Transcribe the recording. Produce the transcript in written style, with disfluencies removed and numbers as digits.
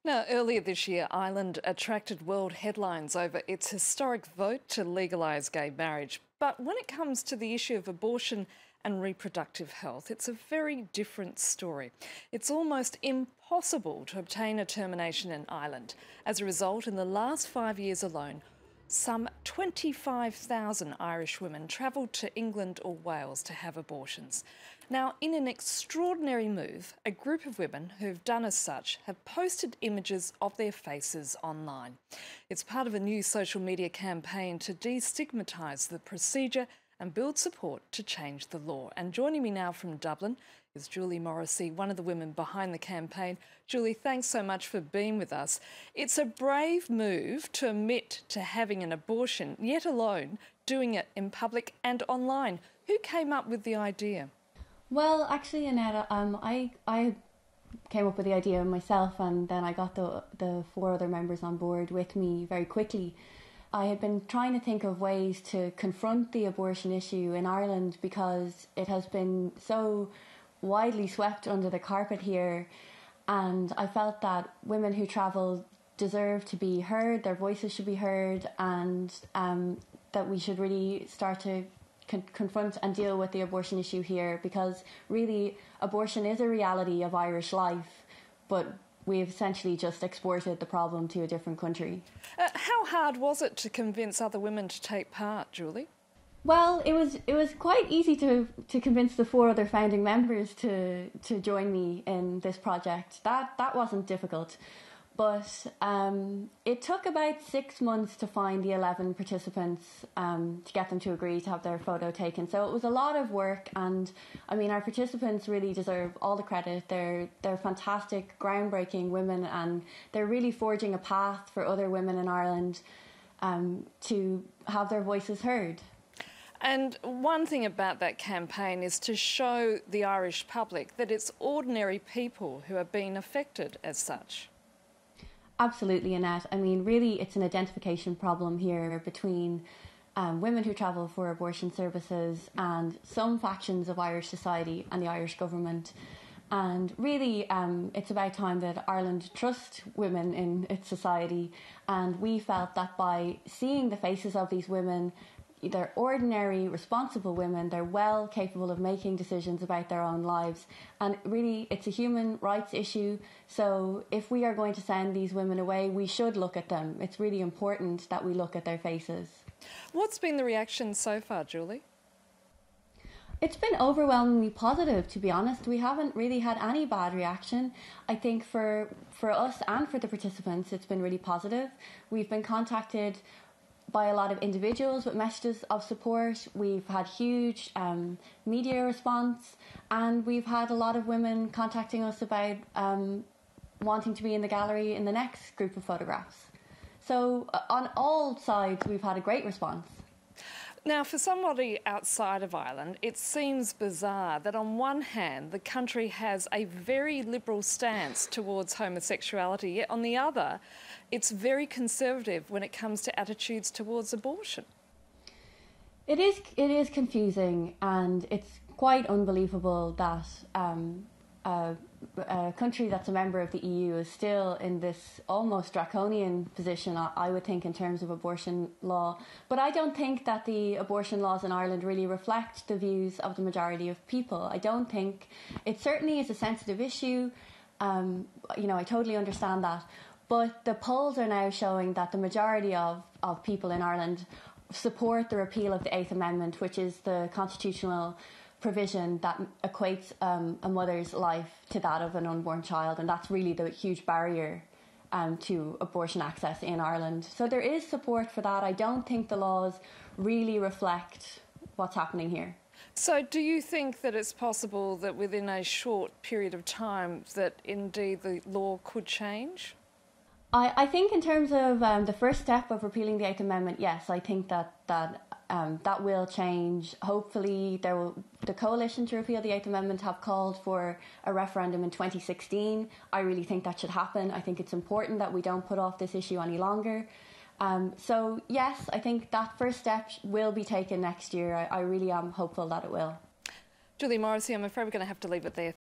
Now, earlier this year, Ireland attracted world headlines over its historic vote to legalise gay marriage. But when it comes to the issue of abortion and reproductive health, it's a very different story. It's almost impossible to obtain a termination in Ireland. As a result, in the last 5 years alone, some 25,000 Irish women travelled to England or Wales to have abortions. Now, in an extraordinary move, a group of women who've done as such have posted images of their faces online. It's part of a new social media campaign to destigmatise the procedure and build support to change the law. And joining me now from Dublin is Julie Morrissey, one of the women behind the campaign. Julie, thanks so much for being with us. It's a brave move to admit to having an abortion, yet alone doing it in public and online. Who came up with the idea? Well, actually, Annette, I came up with the idea myself, and then I got the four other members on board with me very quickly. I had been trying to think of ways to confront the abortion issue in Ireland because it has been so widely swept under the carpet here, and I felt that women who travel deserve to be heard, their voices should be heard, and that we should really start to confront and deal with the abortion issue here, because really abortion is a reality of Irish life, but we've essentially just exported the problem to a different country. How hard was it to convince other women to take part, Julie? Well, it was quite easy to convince the four other founding members to join me in this project. That wasn't difficult. But it took about 6 months to find the 11 participants to get them to agree to have their photo taken. So it was a lot of work, and I mean, our participants really deserve all the credit. They're fantastic, groundbreaking women, and they're really forging a path for other women in Ireland to have their voices heard. And one thing about that campaign is to show the Irish public that it's ordinary people who are being affected as such. Absolutely, Annette. I mean, really, it's an identification problem here between women who travel for abortion services and some factions of Irish society and the Irish government. And really, it's about time that Ireland trust women in its society. And we felt that by seeing the faces of these women, they're ordinary, responsible women. They're well capable of making decisions about their own lives. And really, it's a human rights issue. So if we are going to send these women away, we should look at them. It's really important that we look at their faces. What's been the reaction so far, Julie? It's been overwhelmingly positive, to be honest. We haven't really had any bad reaction. I think for us and for the participants, it's been really positive. We've been contacted by a lot of individuals with messages of support. We've had huge media response, and we've had a lot of women contacting us about wanting to be in the gallery in the next group of photographs. So on all sides, we've had a great response. Now, for somebody outside of Ireland, it seems bizarre that on one hand, the country has a very liberal stance towards homosexuality, yet on the other, it's very conservative when it comes to attitudes towards abortion. It is confusing, and it's quite unbelievable that a country that's a member of the EU is still in this almost draconian position, I would think, in terms of abortion law. But I don't think that the abortion laws in Ireland really reflect the views of the majority of people. I don't think it certainly is a sensitive issue. I totally understand that. But the polls are now showing that the majority of people in Ireland support the repeal of the Eighth Amendment, which is the constitutional provision that equates a mother's life to that of an unborn child, and that's really the huge barrier to abortion access in Ireland. So there is support for that. I don't think the laws really reflect what's happening here. So do you think that it's possible that within a short period of time that indeed the law could change? I think in terms of the first step of repealing the Eighth Amendment, yes, I think that will change. Hopefully, the coalition to repeal the Eighth Amendment have called for a referendum in 2016. I really think that should happen. I think it's important that we don't put off this issue any longer. So yes, I think that first step will be taken next year. I really am hopeful that it will. Julie Morrissey, I'm afraid we're going to have to leave it there.